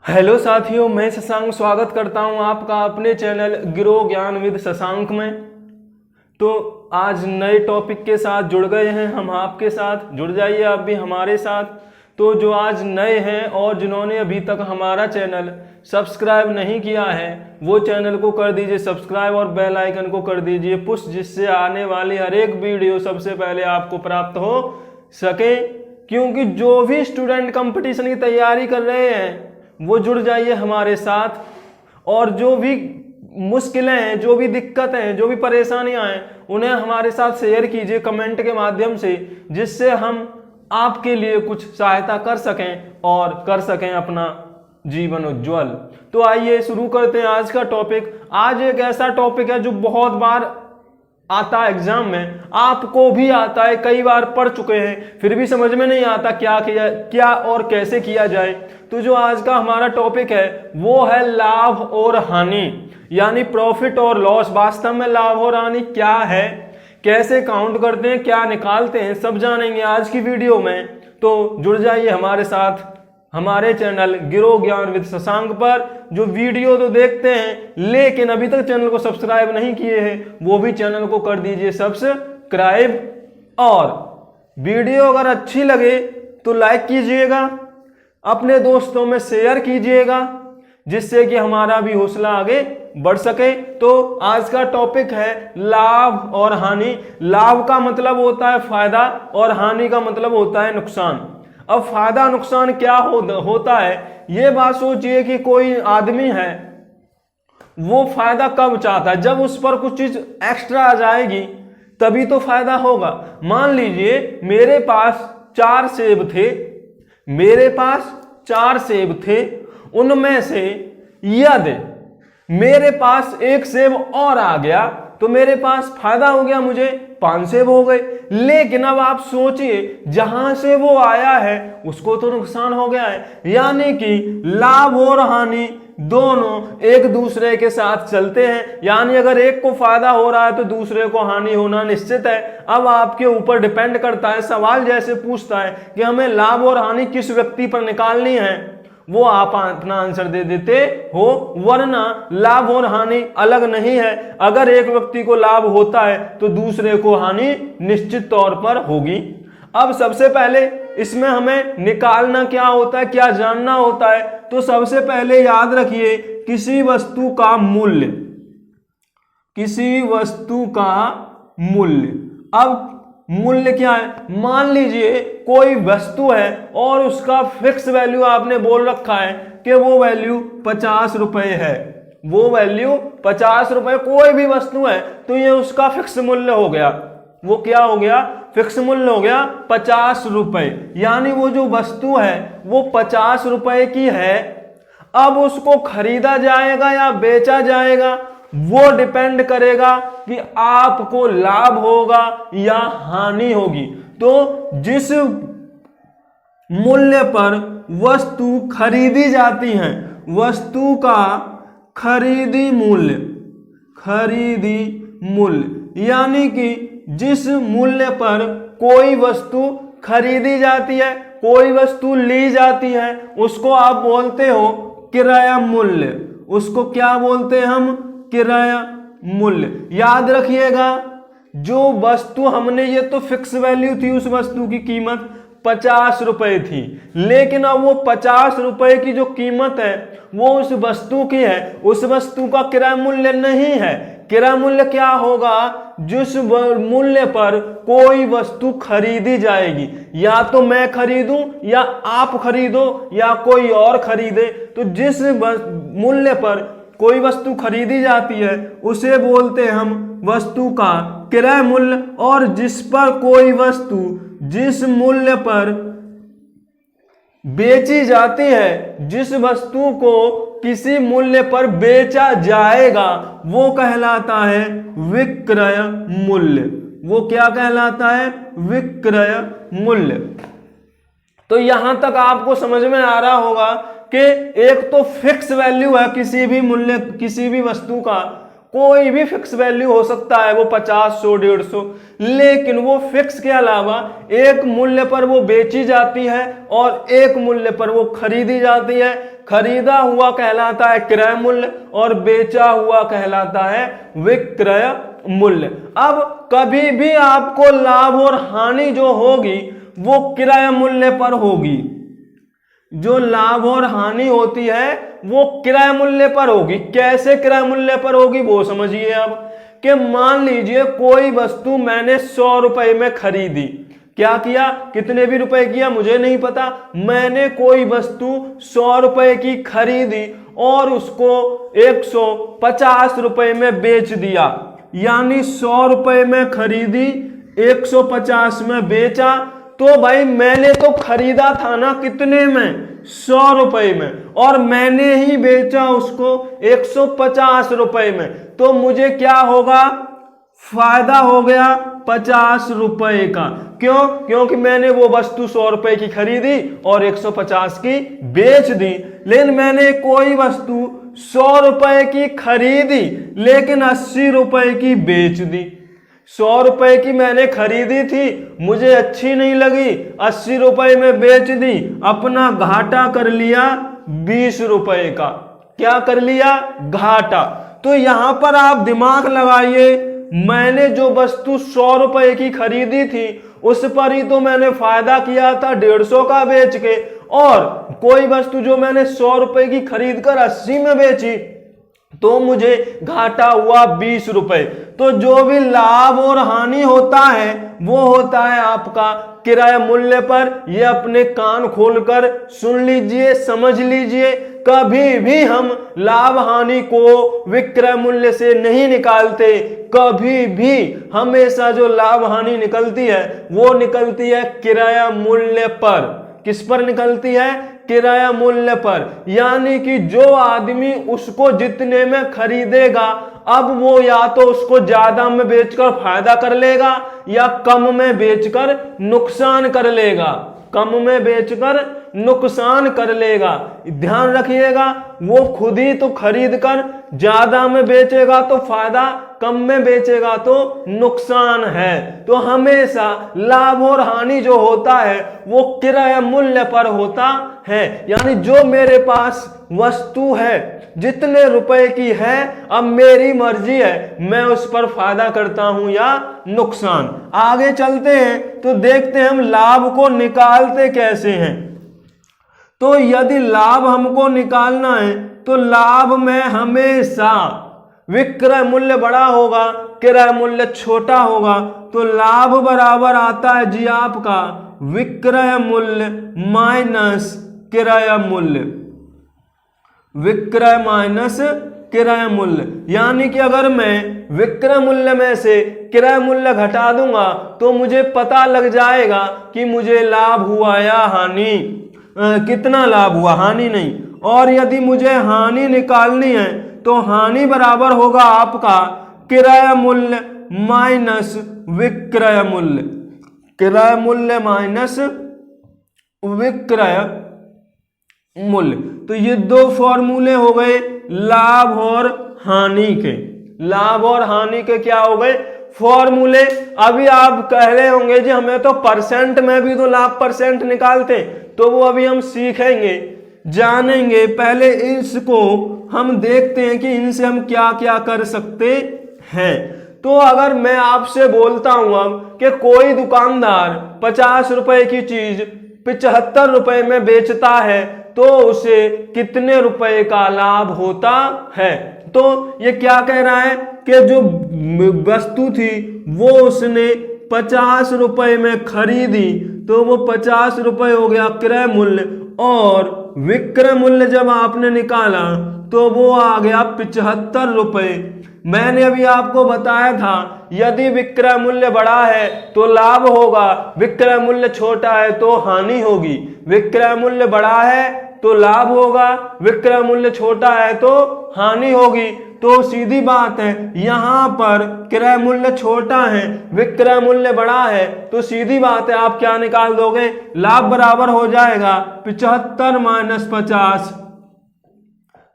Hello साथियों, मैं शशांक स्वागत करता हूं आपका अपने चैनल गिरो ज्ञान विद शशांक में। तो आज नए टॉपिक के साथ जुड़ गए हैं हम आपके साथ। जुड़ जाइए आप भी हमारे साथ। तो जो आज नए हैं और जिन्होंने अभी तक हमारा चैनल सब्सक्राइब नहीं किया है वो चैनल को कर दीजिए सब्सक्राइब और बेल आइकन को कर दीजिए पुश, जिससे आने वाली हर एक वीडियो सबसे पहले आपको प्राप्त हो सके। क्योंकि जो भी स्टूडेंट कंपटीशन की तैयारी कर रहे हैं वो जुड़ जाइए हमारे साथ, और जो भी मुश्किलें हैं, जो भी दिक्कतें हैं, जो भी परेशानियां हैं, उन्हें हमारे साथ शेयर कीजिए कमेंट के माध्यम से, जिससे हम आपके लिए कुछ सहायता कर सकें और कर सकें अपना जीवन उज्ज्वल। तो आइए शुरू करते हैं आज का टॉपिक। आज एक ऐसा टॉपिक है जो बहुत बार आता है एग्जाम में, आपको भी आता है, कई बार पढ़ चुके हैं, फिर भी समझ में नहीं आता क्या और कैसे किया जाए। तो जो आज का हमारा टॉपिक है वो है लाभ और हानि, यानी प्रॉफिट और लॉस। वास्तव में लाभ और हानि क्या है, कैसे काउंट करते हैं, क्या निकालते हैं, सब जानेंगे आज की वीडियो में। तो जुड़ जाइए हमारे साथ हमारे चैनल गिरो ज्ञान विद शशांक पर। जो वीडियो तो देखते हैं लेकिन अभी तक चैनल को सब्सक्राइब नहीं किए हैं वो भी चैनल को कर दीजिए सब्सक्राइब, और वीडियो अगर अच्छी लगे तो लाइक कीजिएगा, अपने दोस्तों में शेयर कीजिएगा, जिससे कि हमारा भी हौसला आगे बढ़ सके। तो आज का टॉपिक है लाभ और हानि। लाभ का मतलब होता है फायदा और हानि का मतलब होता है नुकसान। अब फायदा नुकसान क्या होता है, ये बात सोचिए कि कोई आदमी है वो फायदा कब चाहता है, जब उस पर कुछ चीज एक्स्ट्रा आ जाएगी तभी तो फायदा होगा। मान लीजिए मेरे पास 4 सेब थे, उनमें से यदि मेरे पास 1 सेब और आ गया तो मेरे पास फायदा हो गया, मुझे 5 सेब हो गए। लेकिन अब आप सोचिए जहां से वो आया है उसको तो नुकसान हो गया है। यानी कि लाभ और हानि दोनों एक दूसरे के साथ चलते हैं, यानी अगर एक को फायदा हो रहा है तो दूसरे को हानि होना निश्चित है। अब आपके ऊपर डिपेंड करता है, सवाल जैसे पूछता है कि हमें लाभ और हानि किस व्यक्ति पर निकालनी है, वो आप अपना आंसर दे देते हो, वरना लाभ और हानि अलग नहीं है। अगर एक व्यक्ति को लाभ होता है तो दूसरे को हानि निश्चित तौर पर होगी। अब सबसे पहले इसमें हमें निकालना क्या होता है, क्या जानना होता है। तो सबसे पहले याद रखिए किसी वस्तु का मूल्य। अब मूल्य क्या है, मान लीजिए कोई वस्तु है और उसका फिक्स वैल्यू आपने बोल रखा है कि वो वैल्यू 50 रुपए है, वो वैल्यू 50 रुपए कोई भी वस्तु है तो ये उसका फिक्स मूल्य हो गया। वो क्या हो गया, फिक्स मूल्य हो गया 50 रुपए। यानी वो जो वस्तु है वो 50 रुपए की है। अब उसको खरीदा जाएगा या बेचा जाएगा वो डिपेंड करेगा कि आपको लाभ होगा या हानि होगी। तो जिस मूल्य पर वस्तु खरीदी जाती है, वस्तु का खरीदी मूल्य, यानी कि जिस मूल्य पर कोई वस्तु खरीदी जाती है, कोई वस्तु ली जाती है, उसको आप बोलते हो किराया मूल्य। उसको क्या बोलते हैं हम, किराया मूल्य। याद रखिएगा जो वस्तु हमने, ये तो फिक्स वैल्यू थी, उस वस्तु की कीमत 50 रुपए थी, लेकिन अब वो 50 रुपए की जो कीमत है वो उस वस्तु की है, उस वस्तु का किराया मूल्य नहीं है। किराया मूल्य क्या होगा, जिस मूल्य पर कोई वस्तु खरीदी जाएगी, या तो मैं खरीदूं या आप खरीदो या कोई और खरीदे। तो जिस मूल्य पर कोई वस्तु खरीदी जाती है उसे बोलते हैं हम वस्तु का किराया मूल्य। और जिस पर कोई वस्तु जिस मूल्य पर बेची जाती है, जिस वस्तु को किसी मूल्य पर बेचा जाएगा वो कहलाता है विक्रय मूल्य। वो क्या कहलाता है, विक्रय मूल्य। तो यहां तक आपको समझ में आ रहा होगा कि एक तो फिक्स वैल्यू है किसी भी मूल्य, किसी भी वस्तु का, कोई भी फिक्स वैल्यू हो सकता है, वो 50, 100, 150, लेकिन वो फिक्स के अलावा एक मूल्य पर वो बेची जाती है और एक मूल्य पर वो खरीदी जाती है। खरीदा हुआ कहलाता है क्रय मूल्य और बेचा हुआ कहलाता है विक्रय मूल्य। अब कभी भी आपको लाभ और हानि जो होगी वो क्रय मूल्य पर होगी। जो लाभ और हानि होती है वो क्रय मूल्य पर होगी। कैसे क्रय मूल्य पर होगी वो समझिए। अब कि मान लीजिए कोई वस्तु मैंने 100 रुपए में खरीदी, क्या किया, कितने भी रुपए किया मुझे नहीं पता, मैंने कोई वस्तु 100 रुपए की खरीदी और उसको 150 रुपए में बेच दिया। यानी 100 रुपए में खरीदी, 150 में बेचा। तो भाई मैंने तो खरीदा था ना कितने में, 100 रुपए में, और मैंने ही बेचा उसको 150 रुपए में। तो मुझे क्या होगा, फायदा हो गया 50 रुपए का। क्यों? क्योंकि मैंने वो वस्तु 100 रुपए की खरीदी और 150 की बेच दी। लेकिन मैंने कोई वस्तु 100 रुपए की खरीदी लेकिन 80 रुपए की बेच दी। 100 रुपए की मैंने खरीदी थी, मुझे अच्छी नहीं लगी, 80 रुपए में बेच दी, अपना घाटा कर लिया 20 रुपए का। क्या कर लिया? घाटा। तो यहां पर आप दिमाग लगाइए, मैंने जो वस्तु 100 रुपए की खरीदी थी उस पर ही तो मैंने फायदा किया था 150 का बेच के, और कोई वस्तु जो मैंने 100 रुपए की खरीद कर 80 में बेची तो मुझे घाटा हुआ 20 रुपए। तो जो भी लाभ और हानि होता है वो होता है आपका किराया मूल्य पर। ये अपने कान खोलकर सुन लीजिए, समझ लीजिए। कभी भी हम लाभ हानि को विक्रय मूल्य से नहीं निकालते। कभी भी हमेशा जो लाभ हानि निकलती है वो निकलती है किराया मूल्य पर। किस पर निकलती है? किराया मूल्य पर। यानी कि जो आदमी उसको जितने में खरीदेगा, अब वो या तो उसको ज्यादा में बेचकर फायदा कर लेगा या कम में बेचकर नुकसान कर लेगा। कम में बेचकर नुकसान कर लेगा। ध्यान रखिएगा, वो खुद ही तो खरीद कर ज्यादा में बेचेगा तो फायदा, कम में बेचेगा तो नुकसान है। तो हमेशा लाभ और हानि जो होता है वो किराया मूल्य पर होता है। यानी जो मेरे पास वस्तु है जितने रुपए की है, अब मेरी मर्जी है मैं उस पर फायदा करता हूं या नुकसान। आगे चलते हैं तो देखते हैं हम लाभ को निकालते कैसे हैं। तो यदि लाभ हमको निकालना है तो लाभ में हमेशा विक्रय मूल्य बड़ा होगा, किराया मूल्य छोटा होगा। तो लाभ बराबर आता है जी आपका विक्रय मूल्य माइनस किराया मूल्य। विक्रय माइनस किराया मूल्य। यानी कि अगर मैं विक्रय मूल्य में से किराया मूल्य घटा दूंगा तो मुझे पता लग जाएगा कि मुझे लाभ हुआ या हानि। कितना लाभ हुआ, हानि नहीं। और यदि मुझे हानि निकालनी है तो हानि बराबर होगा आपका किराया मूल्य माइनस विक्रय मूल्य। किराया मूल्य माइनस विक्रय मूल्य। तो ये दो फॉर्मूले हो गए लाभ और हानि के। लाभ और हानि के क्या हो गए? फॉर्मूले। अभी आप कह रहे होंगे जी हमें तो परसेंट में भी तो लाभ परसेंट निकालते, तो वो अभी हम सीखेंगे, जानेंगे। पहले इसको हम देखते हैं कि इनसे हम क्या क्या कर सकते हैं। तो अगर मैं आपसे बोलता हूं अब कि कोई दुकानदार 50 रुपए की चीज 75 रुपए में बेचता है तो उसे कितने रुपए का लाभ होता है। तो ये क्या कह रहा है कि जो वस्तु थी वो उसने 50 रुपए में खरीदी तो वो 50 रुपए हो गया क्रय मूल्य, और विक्रय मूल्य जब आपने निकाला तो वो आ गया 75 रुपए। मैंने अभी आपको बताया था यदि विक्रय मूल्य बड़ा है तो लाभ होगा, विक्रय मूल्य छोटा है तो हानि होगी। विक्रय मूल्य बड़ा है तो लाभ होगा, विक्रय मूल्य छोटा है तो हानि होगी। तो सीधी बात है, यहां पर क्रय मूल्य छोटा है, विक्रय मूल्य बड़ा है, तो सीधी बात है आप क्या निकाल दोगे? लाभ बराबर हो जाएगा 75 माइनस 50।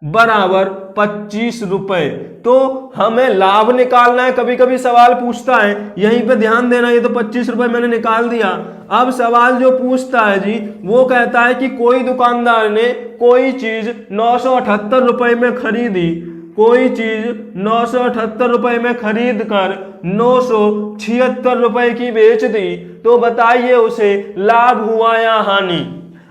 बराबर 25 रुपए। तो हमें लाभ निकालना है। कभी कभी सवाल पूछता है, यहीं पे ध्यान देना, ये तो 25 रुपए मैंने निकाल दिया। अब सवाल जो पूछता है जी, वो कहता है कि कोई दुकानदार ने कोई चीज 978 रुपए में खरीदी, कोई चीज 978 रुपए में खरीद कर 976 रुपए की बेच दी, तो बताइए उसे लाभ हुआ या हानि।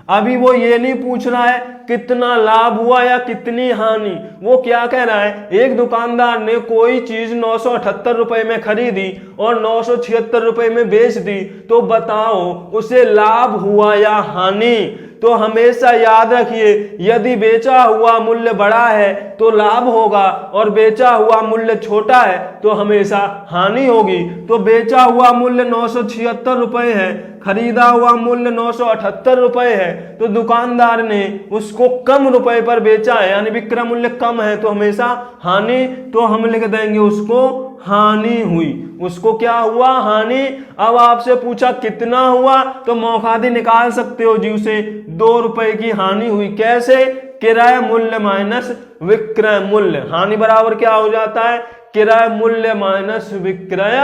अभी वो ये नहीं पूछ रहा है कितना लाभ हुआ या कितनी हानि, वो क्या कह रहा है, एक दुकानदार ने कोई चीज 978 रुपए में खरीदी और 976 रुपए में बेच दी, तो बताओ उसे लाभ हुआ या हानि। तो हमेशा याद रखिए, यदि बेचा हुआ मूल्य बड़ा है तो लाभ होगा और बेचा हुआ मूल्य छोटा है तो हमेशा हानि होगी। तो बेचा हुआ मूल्य 976 रुपए है, खरीदा हुआ मूल्य 978 रुपए है, तो दुकानदार ने उसको कम रुपए पर बेचा है, यानी विक्रय मूल्य कम है, तो हमेशा हानि। तो हम लिख देंगे उसको हानि हुई, उसको क्या हुआ, हानि। अब आपसे पूछा कितना हुआ, तो मौखादी निकाल सकते हो जी, उसे 2 रुपए की हानि हुई। कैसे, किराया मूल्य माइनस विक्रय मूल्य, हानि बराबर क्या हो जाता है, किराया मूल्य माइनस विक्रय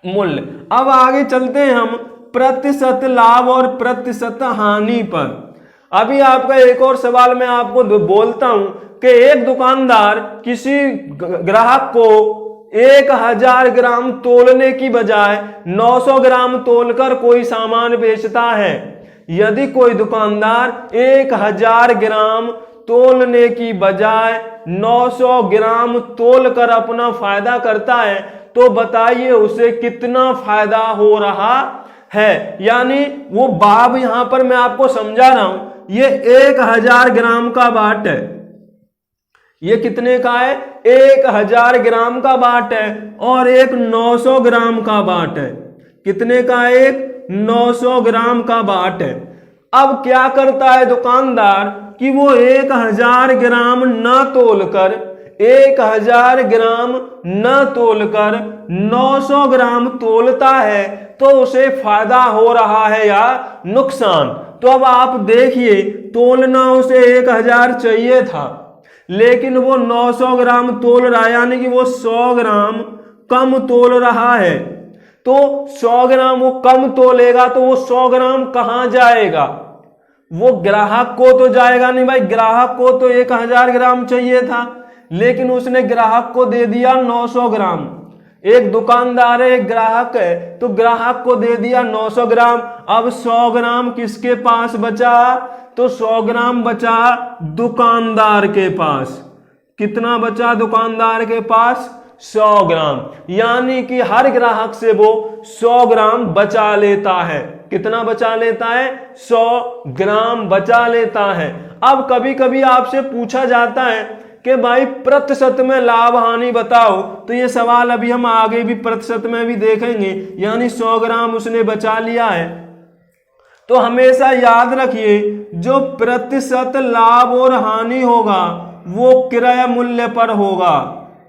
मूल्य। अब आगे चलते हैं हम प्रतिशत लाभ और प्रतिशत हानि पर। अभी आपका एक और सवाल मैं आपको बोलता हूं कि एक दुकानदार किसी ग्राहक को 1000 ग्राम तोलने की बजाय 900 ग्राम तोलकर कोई सामान बेचता है। यदि कोई दुकानदार 1000 ग्राम तोलने की बजाय 900 ग्राम तोलकर अपना फायदा करता है, तो बताइए उसे कितना फायदा हो रहा है। यानी वो बाब यहां पर मैं आपको समझा रहा हूं, ये 1000 ग्राम का बाट है, ये कितने का है, 1000 ग्राम का बाट है, और एक 900 ग्राम का बाट है। कितने का, एक 900 ग्राम का बाट है। अब क्या करता है दुकानदार कि वो 1000 ग्राम न तोलकर 1000 ग्राम न तोलकर 900 ग्राम तोलता है, तो उसे फायदा हो रहा है या नुकसान। तो अब आप देखिए, तोलना उसे 1000 चाहिए था, लेकिन वो 900 ग्राम तोल रहा है, यानी कि वो 100 ग्राम कम तोल रहा है। तो 100 ग्राम वो कम तोलेगा, तो वो 100 ग्राम कहां जाएगा, वो ग्राहक को तो जाएगा नहीं भाई, ग्राहक को तो 1000 ग्राम चाहिए था, लेकिन उसने ग्राहक को दे दिया 900 ग्राम। एक दुकानदार है, एक ग्राहक है, तो ग्राहक को दे दिया 900 ग्राम। अब 100 ग्राम किसके पास बचा, तो 100 ग्राम बचा दुकानदार के पास। कितना बचा दुकानदार के पास, 100 ग्राम, यानी कि हर ग्राहक से वो 100 ग्राम बचा लेता है। कितना बचा लेता है, 100 ग्राम बचा लेता है। अब कभी कभी आपसे पूछा जाता है कि भाई प्रतिशत में लाभ हानि बताओ, तो ये सवाल अभी हम आगे भी प्रतिशत में भी देखेंगे, यानी 100 ग्राम उसने बचा लिया है। तो हमेशा याद रखिए, जो प्रतिशत लाभ और हानि होगा वो क्रय मूल्य पर होगा,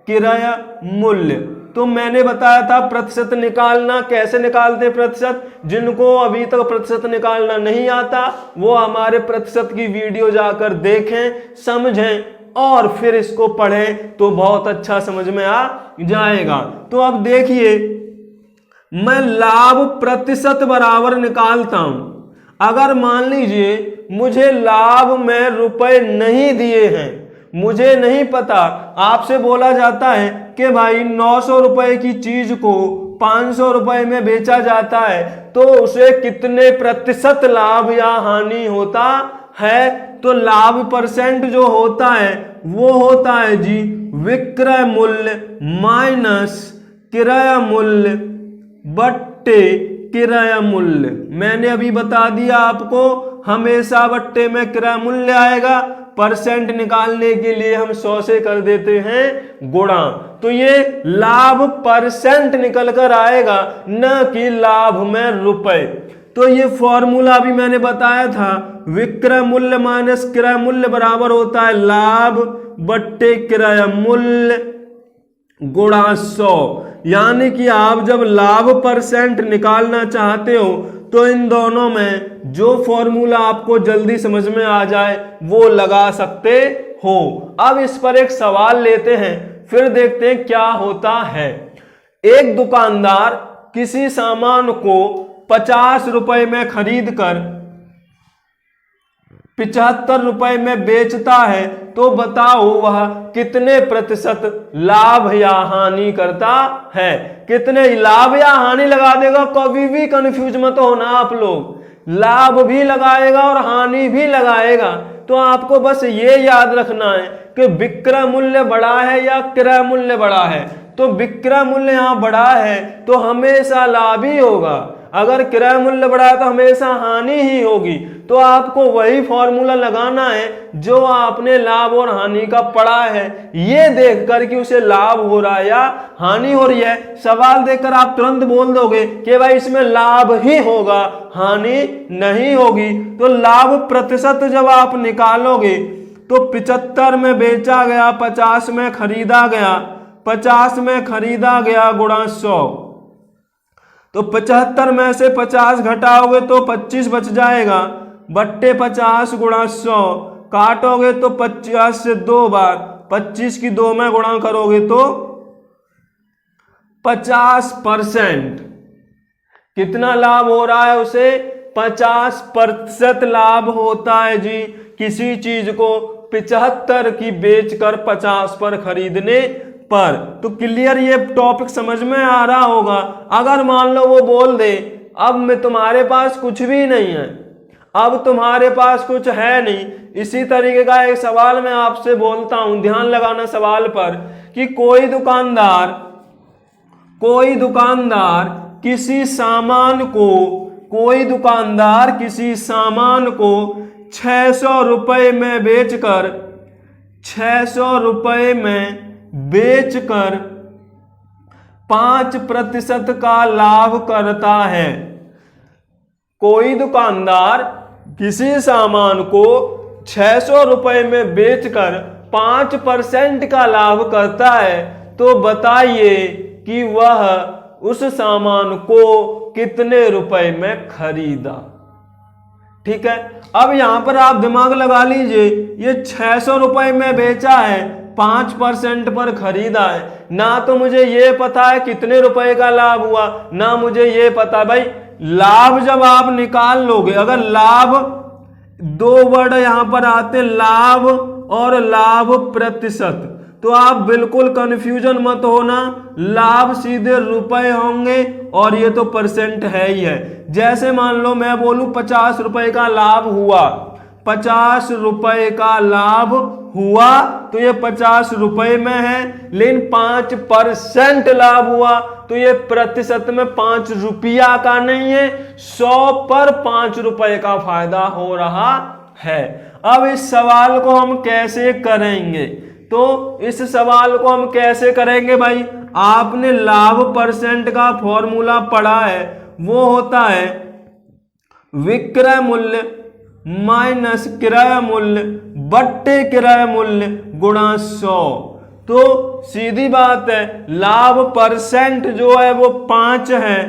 क्रय मूल्य। तो मैंने बताया था प्रतिशत निकालना, कैसे निकालते प्रतिशत। जिनको अभी तक प्रतिशत निकालना नहीं आता वो हमारे प्रतिशत की वीडियो जाकर देखें, समझें और फिर इसको पढ़ें, तो बहुत अच्छा समझ में आ जाएगा। तो अब देखिए, मैं लाभ प्रतिशत बराबर निकालता हूं। अगर मान लीजिए मुझे लाभ में रुपए नहीं दिए हैं, मुझे नहीं पता, आपसे बोला जाता है कि भाई 900 रुपए की चीज को 500 रुपए में बेचा जाता है, तो उसे कितने प्रतिशत लाभ या हानि होता है। तो लाभ परसेंट जो होता है वो होता है जी विक्रय मूल्य माइनस क्रय मूल्य बट्टे क्रय मूल्य। मैंने अभी बता दिया आपको, हमेशा बट्टे में क्रय मूल्य आएगा। परसेंट निकालने के लिए हम 100 से कर देते हैं गुणा, तो ये लाभ परसेंट निकल कर आएगा, न कि लाभ में रुपए। तो ये फॉर्मूला भी मैंने बताया था, विक्रय मूल्य माइनस क्रय मूल्य बराबर होता है लाभ बट्टे क्रय मूल्य गुणा 100। यानी कि आप जब लाभ परसेंट निकालना चाहते हो तो इन दोनों में जो फॉर्मूला आपको जल्दी समझ में आ जाए वो लगा सकते हो। अब इस पर एक सवाल लेते हैं, फिर देखते हैं क्या होता है। एक दुकानदार किसी सामान को 50 रुपए में खरीद कर 75 रुपए में बेचता है, तो बताओ वह कितने प्रतिशत लाभ या हानि करता है। कितने लाभ या हानि लगा देगा, कभी भी कंफ्यूज मत होना आप लोग। लाभ भी लगाएगा और हानि भी लगाएगा। तो आपको बस ये याद रखना है कि विक्रय मूल्य बड़ा है या क्रय मूल्य बड़ा है। तो विक्रय मूल्य यहां बड़ा है तो हमेशा लाभ ही होगा, अगर क्रय मूल्य बढ़ा है तो हमेशा हानि ही होगी। तो आपको वही फॉर्मूला लगाना है जो आपने लाभ और हानि का पढ़ा है, ये देखकर कि उसे लाभ हो रहा है या हानि हो रही है। सवाल देखकर आप तुरंत बोल दोगे कि भाई इसमें लाभ ही होगा, हानि नहीं होगी। तो लाभ प्रतिशत जब आप निकालोगे तो 75 में बेचा गया, 50 में खरीदा गया, 50 में खरीदा गया गुणा 100, तो 75 में से 50 घटाओगे तो 25 बच जाएगा, बट्टे 50 गुणा 100, काटोगे तो 50 से 2 बार, 25 की 2 में गुणा करोगे तो 50%। कितना लाभ हो रहा है उसे? 50% लाभ होता है जी किसी चीज को 75 की बेचकर 50 पर खरीदने पर। तो क्लियर ये टॉपिक समझ में आ रहा होगा। अगर मान लो वो बोल दे अब मैं तुम्हारे पास कुछ भी नहीं है, अब तुम्हारे पास कुछ है नहीं, इसी तरीके का एक सवाल मैं आपसे बोलता हूं, ध्यान लगाना सवाल पर, कि कोई दुकानदार किसी सामान को 600 रुपए में बेचकर 5% का लाभ करता है। कोई दुकानदार किसी सामान को 600 रुपए में बेचकर 5% का लाभ करता है, तो बताइए कि वह उस सामान को कितने रुपए में खरीदा। ठीक है, अब यहां पर आप दिमाग लगा लीजिए, ये 600 रुपए में बेचा है, 5% पर खरीदा है, ना तो मुझे ये पता है कितने रुपए का लाभ हुआ, ना मुझे ये पता। भाई लाभ जब आप निकाल लोगे, अगर लाभ 2 वर्ड यहां पर आते, लाभ और लाभ प्रतिशत, तो आप बिल्कुल कंफ्यूजन मत होना। लाभ सीधे रुपए होंगे और ये तो परसेंट है ही है। जैसे मान लो मैं बोलूं 50 रुपए का लाभ हुआ, 50 रुपए का लाभ हुआ, तो ये 50 रुपए में है, लेकिन 5% लाभ हुआ तो ये प्रतिशत में 5 रुपया का नहीं है, 100 पर 5 रुपए का फायदा हो रहा है। अब इस सवाल को हम कैसे करेंगे? तो इस सवाल को हम कैसे करेंगे भाई? आपने लाभ परसेंट का फॉर्मूला पढ़ा है, वो होता है विक्रय मूल्य माइनस क्रय मूल्य बट्टे क्रय मूल्य गुणा 100। तो सीधी बात है, लाभ परसेंट जो है वो 5 है,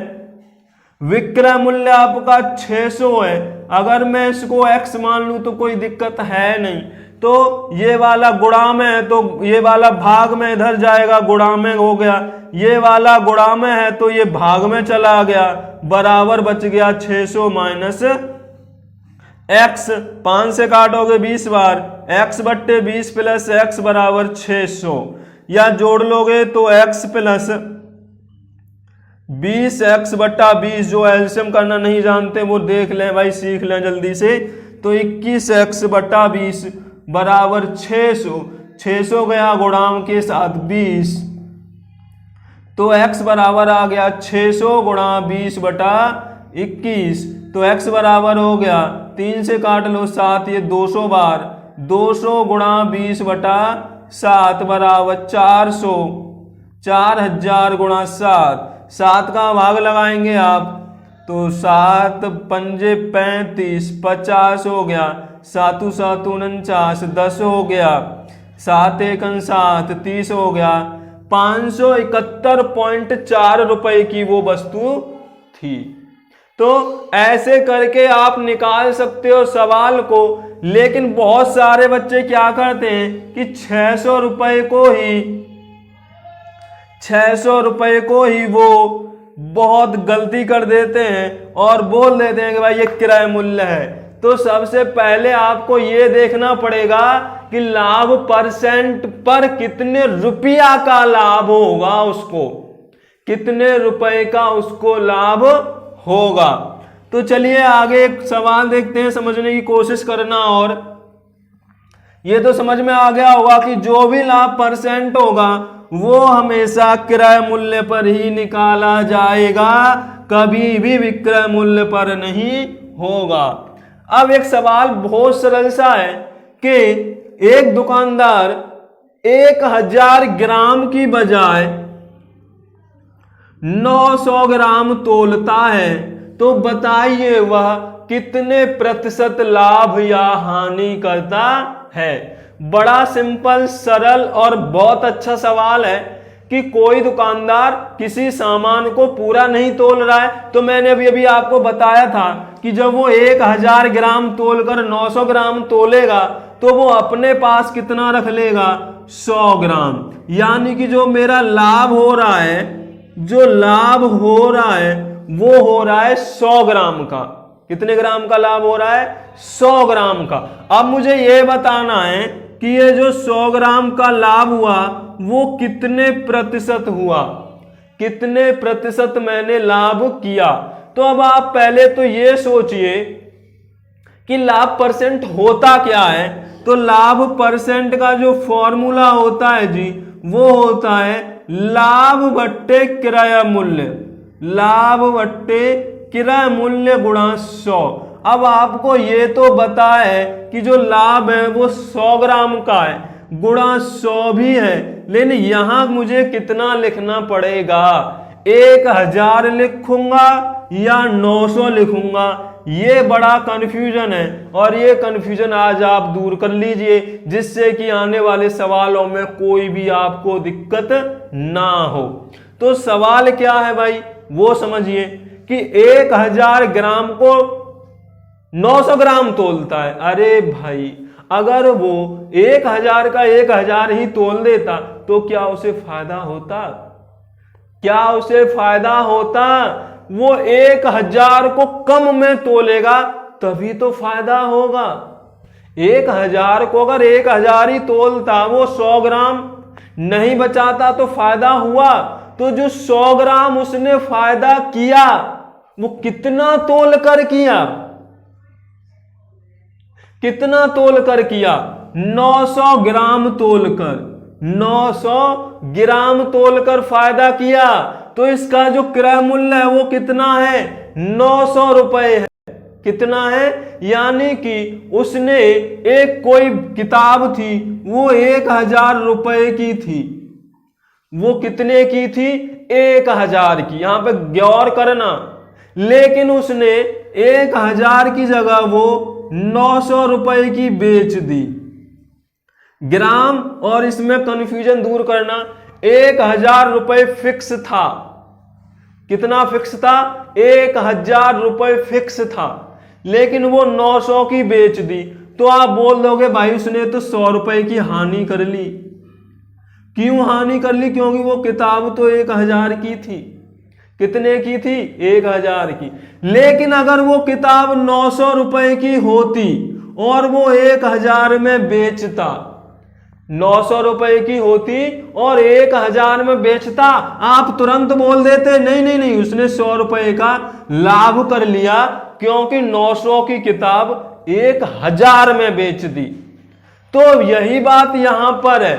विक्रय मूल्य आपका 600 है। अगर मैं इसको x मान लूं तो कोई दिक्कत है नहीं, तो ये वाला गुणा में है तो ये वाला भाग में इधर जाएगा, गुणा में हो गया, ये वाला गुणा में है तो ये भाग में चला गया, बराबर बच गया 600 माइनस x, 5 से काटोगे 20 बार, x बट्टे 20 प्लस x बराबर 600, या जोड़ लोगे तो x प्लस 20x बट्टा 20, जो एलसीएम करना नहीं जानते वो देख लें भाई, सीख लें जल्दी से। तो 21x बट्टा 20 बराबर 600, 600 गया गुणाम के साथ 20, तो x बराबर आ गया 600 गुणा 20 बटा 21, तो x बराबर हो गया 3 से काट लो 7, ये 200 बार, 200 गुणा 20 बटा 7 बराबर 400, 4000 गुणा 7, 7 का भाग लगाएंगे आप तो 7 पंजे 35, 50 हो गया, 7 7 49, 10 हो गया, 7 1 7, 30 हो गया, 571.4 रुपए की वो वस्तु थी। तो ऐसे करके आप निकाल सकते हो सवाल को। लेकिन बहुत सारे बच्चे क्या करते हैं कि 600 रुपए को ही वो बहुत गलती कर देते हैं और बोल देते हैं कि भाई ये किराया मूल्य है। तो सबसे पहले आपको ये देखना पड़ेगा कि लाभ परसेंट पर कितने रुपया का लाभ होगा, उसको कितने रुपए का उसको लाभ होगा। तो चलिए आगे एक सवाल देखते हैं, समझने की कोशिश करना। और ये तो समझ में आ गया होगा कि जो भी लाभ परसेंट होगा वो हमेशा क्रय मूल्य पर ही निकाला जाएगा, कभी भी विक्रय मूल्य पर नहीं होगा। अब एक सवाल बहुत सरल सा है कि एक दुकानदार 1000 ग्राम की बजाय 900 ग्राम तोलता है, तो बताइए वह कितने प्रतिशत लाभ या हानि करता है। बड़ा सिंपल, सरल और बहुत अच्छा सवाल है कि कोई दुकानदार किसी सामान को पूरा नहीं तोल रहा है। तो मैंने अभी आपको बताया था कि जब वो 1000 ग्राम तोलकर 900 ग्राम तोलेगा तो वो अपने पास कितना रख लेगा, 100 ग्राम। यानी कि जो मेरा लाभ हो रहा है, जो लाभ हो रहा है वो हो रहा है 100 ग्राम का। कितने ग्राम का लाभ हो रहा है, 100 ग्राम का। अब मुझे ये बताना है कि ये जो 100 ग्राम का लाभ हुआ वो कितने प्रतिशत हुआ, कितने प्रतिशत मैंने लाभ किया। तो अब आप पहले तो ये सोचिए कि लाभ परसेंट होता क्या है। तो लाभ परसेंट का जो फॉर्मूला होता है जी, वो होता है लाभ बट्टे किराया मूल्य, लाभ बट्टे किराया मूल्य गुणा 100। अब आपको ये तो पता है कि जो लाभ है वो 100 ग्राम का है, गुणा 100 भी है। लेकिन यहां मुझे कितना लिखना पड़ेगा, 1000 लिखूंगा या 900 लिखूंगा, ये बड़ा कंफ्यूजन है। और ये कंफ्यूजन आज आप दूर कर लीजिए, जिससे कि आने वाले सवालों में कोई भी आपको दिक्कत ना हो। तो सवाल क्या है भाई, वो समझिए कि 1000 ग्राम को 900 ग्राम तोलता है। अरे भाई, अगर वो 1000 का 1000 ही तोल देता तो क्या उसे फायदा होता, क्या उसे फायदा होता? वो 1000 को कम में तोलेगा तभी तो फायदा होगा। 1000 को अगर 1000 ही तोलता, वो 100 ग्राम नहीं बचाता तो फायदा हुआ। तो जो 100 ग्राम उसने फायदा किया वो कितना तोल कर किया, कितना तोल कर किया, 900 ग्राम तोलकर, 900 ग्राम तोलकर फायदा किया। तो इसका जो क्रय मूल्य है वो कितना है, 900 रुपए है। कितना है, यानी कि उसने एक कोई किताब थी वो 1000 रुपए की थी, वो कितने की थी, 1000 की। यहां पे गौर करना, लेकिन उसने 1000 की जगह वो 900 रुपए की बेच दी। ग्राम और इसमें कंफ्यूजन दूर करना, 1000 रुपए फिक्स था। कितना फिक्स था, 1000 रुपए फिक्स था, लेकिन वो 900 की बेच दी। तो आप बोल दोगे भाई उसने तो 100 रुपए की हानि कर ली। क्यों हानि कर ली, क्योंकि वो किताब तो 1000 की थी। कितने की थी, 1000 की। लेकिन अगर वो किताब 900 रुपए की होती और वो 1000 में बेचता, 900 रुपए की होती और 1000 में बेचता, आप तुरंत बोल देते नहीं नहीं नहीं, उसने 100 रुपए का लाभ कर लिया, क्योंकि 900 की किताब 1000 में बेच दी। तो यही बात यहां पर है।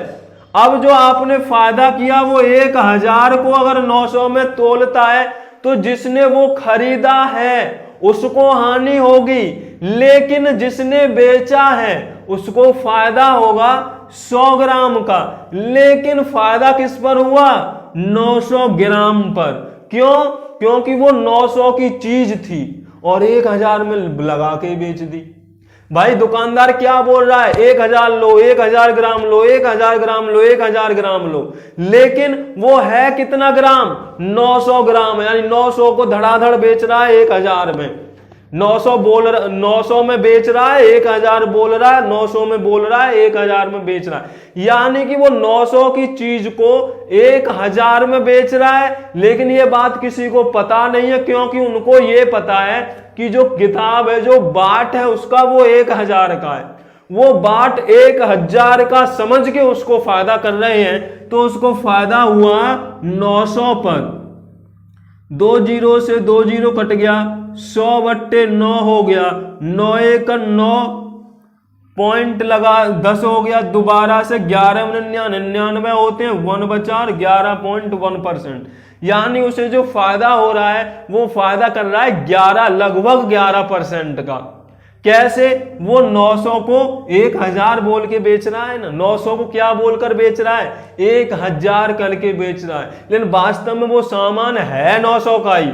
अब जो आपने फायदा किया वो 1000 को अगर 900 में तोलता है तो जिसने वो खरीदा है उसको हानि होगी, लेकिन जिसने बेचा है उसको फायदा होगा 100 ग्राम का। लेकिन फायदा किस पर हुआ, 900 ग्राम पर। क्यों, क्योंकि वो 900 की चीज थी और 1000 में लगा के बेच दी। भाई दुकानदार क्या बोल रहा है, 1000 लो, 1000 ग्राम लो, 1000 ग्राम लो, 1000 ग्राम लो, लेकिन वो है कितना ग्राम, 900 ग्राम, यानी 900 को धड़ाधड़ बेच रहा है 1000 में। 900 में बेच रहा है, 1000 बोल रहा है, 900 में बोल रहा है, 1000 में बेच रहा है। यानी कि वो 900 की चीज को 1000 में बेच रहा है, लेकिन ये बात किसी को पता नहीं है, क्योंकि उनको ये पता है कि जो किताब है, जो बाट है उसका, वो 1000 का है। वो बाट 1000 का समझ के उसको फायदा कर रहे हैं, तो उसको फायदा हुआ 900 पर। 2 जीरो से 2 जीरो कट गया, 100/9 हो गया, 9 1 9 पॉइंट लगा 10 हो गया, दोबारा से 1199 होते हैं, 1 बचा और 11.1%। यानी उसे जो फायदा हो रहा है वो फायदा कर रहा है 11, लगभग 11% का। कैसे, वो 900 को 1000 बोल के बेच रहा है ना, 900 को क्या बोलकर बेच रहा है, 1000 करके बेच रहा है, लेकिन वास्तव में वो सामान है 900 का ही।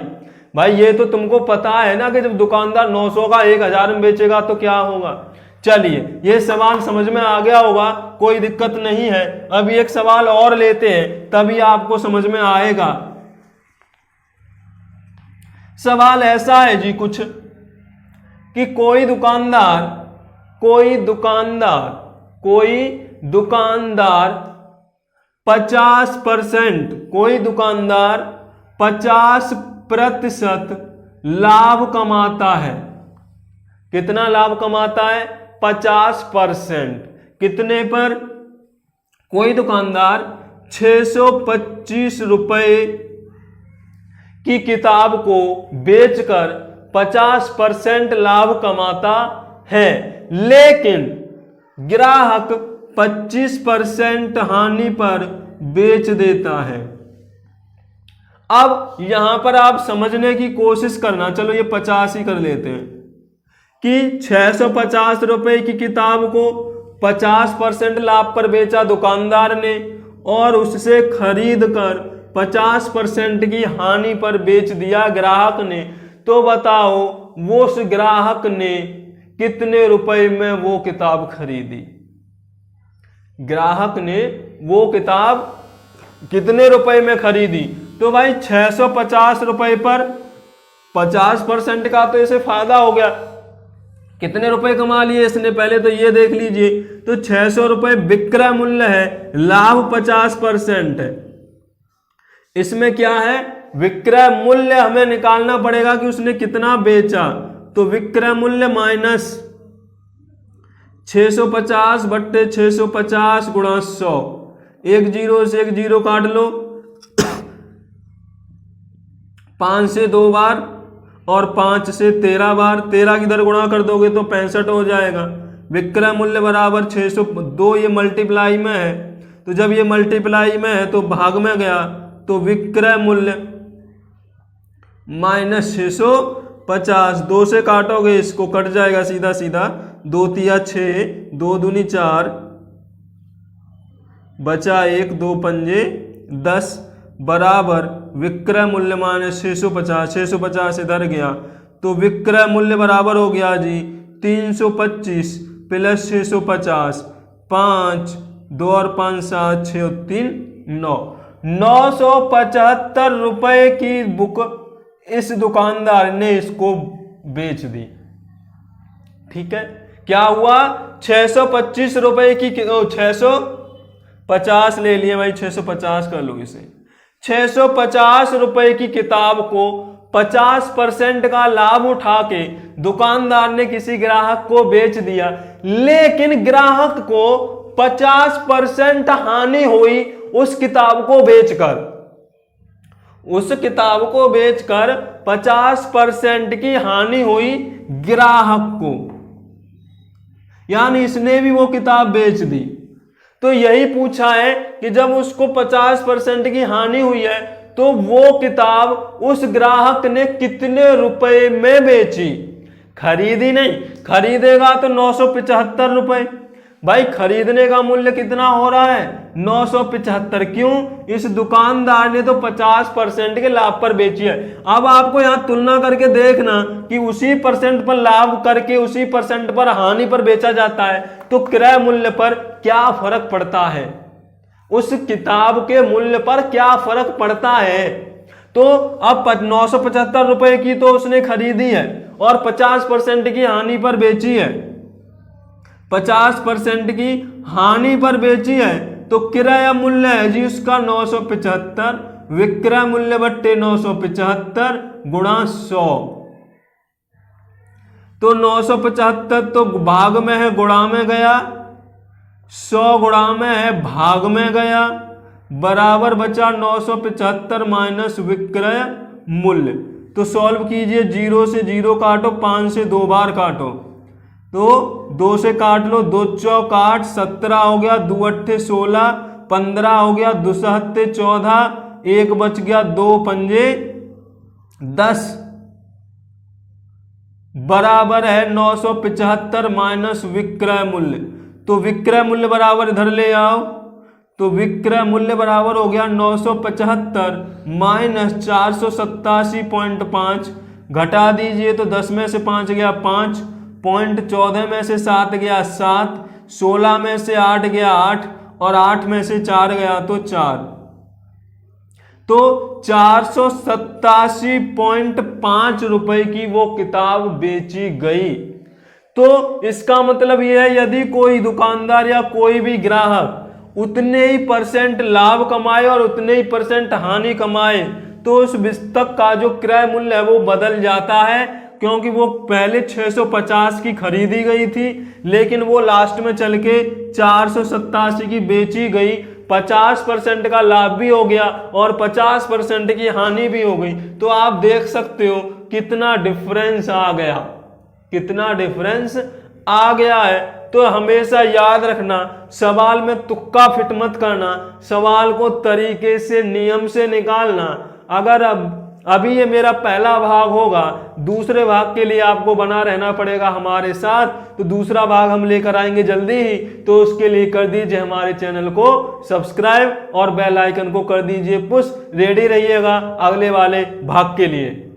भाई ये तो तुमको पता है ना कि जब दुकानदार 900 का 1000 में बेचेगा तो क्या होगा। चलिए ये सवाल समझ में आ गया होगा, कोई दिक्कत नहीं है। अब एक सवाल और लेते हैं, तभी आपको समझ में आएगा। सवाल ऐसा है जी कुछ कि कोई दुकानदार 50%, कोई दुकानदार 50% लाभ कमाता है। कितना लाभ कमाता है, 50%। कितने पर, कोई दुकानदार 625 रुपए की किताब को बेचकर 50% लाभ कमाता है, लेकिन ग्राहक 25% हानि पर बेच देता है। अब यहां पर आप समझने की कोशिश करना, चलो ये 50 ही कर लेते हैं कि 650 रुपए की किताब को 50% लाभ पर बेचा दुकानदार ने, और उससे खरीद कर 50% की हानि पर बेच दिया ग्राहक ने। तो बताओ वो उस ग्राहक ने कितने रुपए में वो किताब खरीदी। ग्राहक ने वो किताब कितने रुपए में खरीदी, तो भाई 650 रुपए पर 50% का तो इसे फायदा हो गया। कितने रुपए कमा लिए इसने, पहले तो ये देख लीजिए। तो 600 रुपए विक्रय मूल्य है, लाभ 50% है। इसमें क्या है, विक्रय मूल्य हमें निकालना पड़ेगा कि उसने कितना बेचा। तो विक्रय मूल्य माइनस 650/650 गुणा 100, 1 जीरो से 1 जीरो काट लो, 5 से 2 बार और 5 से 13 बार, 13 की दर गुणा कर दोगे तो 65 हो जाएगा। विक्रय मूल्य बराबर 602, ये मल्टीप्लाई में है, तो जब ये मल्टीप्लाई में है तो भाग में गया, तो विक्रय मूल्य माइनस 650, 2 से काटोगे इसको कट जाएगा सीधा सीधा, 2 तिया 6, 2 दूनी 4, बचा 1, 2 पंजे 10, बराबर विक्रय मूल्य माइनस 650, 650 इधर गया, तो विक्रय मूल्य बराबर हो गया जी 325 प्लस 650, 5, 2 और 5 7, 6 और 3 9, 975 रुपए की बुक इस दुकानदार ने इसको बेच दी। ठीक है, क्या हुआ, 625 रुपए की 650 ले लिए भाई, 650 कर लो इसे। 650 रुपए की किताब को 50% का लाभ उठा के दुकानदार ने किसी ग्राहक को बेच दिया, लेकिन ग्राहक को 50% हानि हुई उस किताब को बेचकर। उस किताब को बेचकर 50% की हानि हुई ग्राहक को, यानी इसने भी वो किताब बेच दी। तो यही पूछा है कि जब उसको 50% की हानि हुई है तो वो किताब उस ग्राहक ने कितने रुपए में बेची। खरीदी नहीं, खरीदेगा तो 975 रुपए, भाई खरीदने का मूल्य कितना हो रहा है 975। क्यों? इस दुकानदार ने तो 50% के लाभ पर बेची है। अब आपको यहाँ तुलना करके देखना कि उसी परसेंट पर लाभ करके उसी परसेंट पर हानि पर बेचा जाता है तो क्रय मूल्य पर क्या फर्क पड़ता है, उस किताब के मूल्य पर क्या फर्क पड़ता है। तो अब 975 रुपए की तो उसने खरीदी है और 50% की हानि पर बेची है, 50% की हानि पर बेची है तो क्रय मूल्य है जी उसका 975, विक्रय मूल्य बट्टे 975 गुणा 100। तो 975 तो भाग में है गुणा में गया, 100 गुणा में है भाग में गया, बराबर बचा 975 माइनस विक्रय मूल्य। तो सॉल्व कीजिए, 0 से 0 काटो, 5 से 2 बार काटो, तो 2 से काट लो, 2 चौक 8, 17 हो गया, 2 अट्ठे 16, 15 हो गया, 2 सहत्ते 14, 1 बच गया, 2 पंजे 10, बराबर है 975 माइनस विक्रय मूल्य। तो विक्रय मूल्य बराबर इधर ले आओ, तो विक्रय मूल्य बराबर हो गया 975 माइनस 487.5, घटा दीजिए तो 10 में से 5 गया 5, पॉइंट 14 में से 7 गया 7, 16 में से 8 गया 8 और 8 में से 4 गया तो 4, तो 487.5 रुपए की वो किताब बेची गई। तो इसका मतलब यह है यदि कोई दुकानदार या कोई भी ग्राहक उतने ही परसेंट लाभ कमाए और उतने ही परसेंट हानि कमाए तो उस पुस्तक का जो क्रय मूल्य है वो बदल जाता है, क्योंकि वो पहले 650 की खरीदी गई थी लेकिन वो लास्ट में चल के 487 की बेची गई, 50% का लाभ भी हो गया और 50% की हानि भी हो गई। तो आप देख सकते हो कितना डिफरेंस आ गया, कितना डिफरेंस आ गया है। तो हमेशा याद रखना, सवाल में तुक्का फिट मत करना, सवाल को तरीके से नियम से निकालना। अगर अभी ये मेरा पहला भाग होगा, दूसरे भाग के लिए आपको बना रहना पड़ेगा हमारे साथ, तो दूसरा भाग हम लेकर आएंगे जल्दी ही। तो उसके लिए कर दीजिए हमारे चैनल को सब्सक्राइब और बेल आइकन को कर दीजिए पुश, रेडी रहिएगा अगले वाले भाग के लिए।